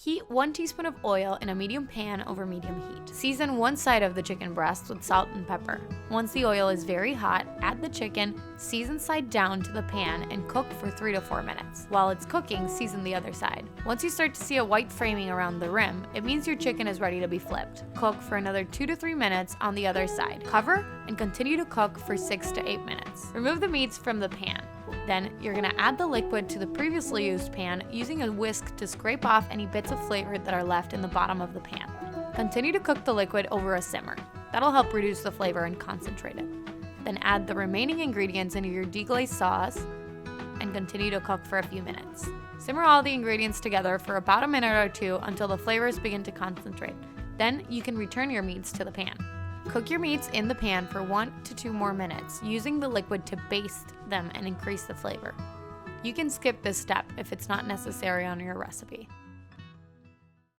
Heat 1 teaspoon of oil in a medium pan over medium heat. Season one side of the chicken breast with salt and pepper. Once the oil is very hot, add the chicken, season side down to the pan, and cook for 3 to 4 minutes. While it's cooking, season the other side. Once you start to see a white framing around the rim, it means your chicken is ready to be flipped. Cook for another 2 to 3 minutes on the other side. Cover and continue to cook for 6 to 8 minutes. Remove the meats from the pan. Then you're going to add the liquid to the previously used pan using a whisk to scrape off any bits of flavor that are left in the bottom of the pan. Continue to cook the liquid over a simmer. That'll help reduce the flavor and concentrate it. Then add the remaining ingredients into your deglazed sauce and continue to cook for a few minutes. Simmer all the ingredients together for about a minute or two until the flavors begin to concentrate. Then you can return your meats to the pan. Cook your meats in the pan for 1 to 2 more minutes, using the liquid to baste them and increase the flavor. You can skip this step if it's not necessary on your recipe.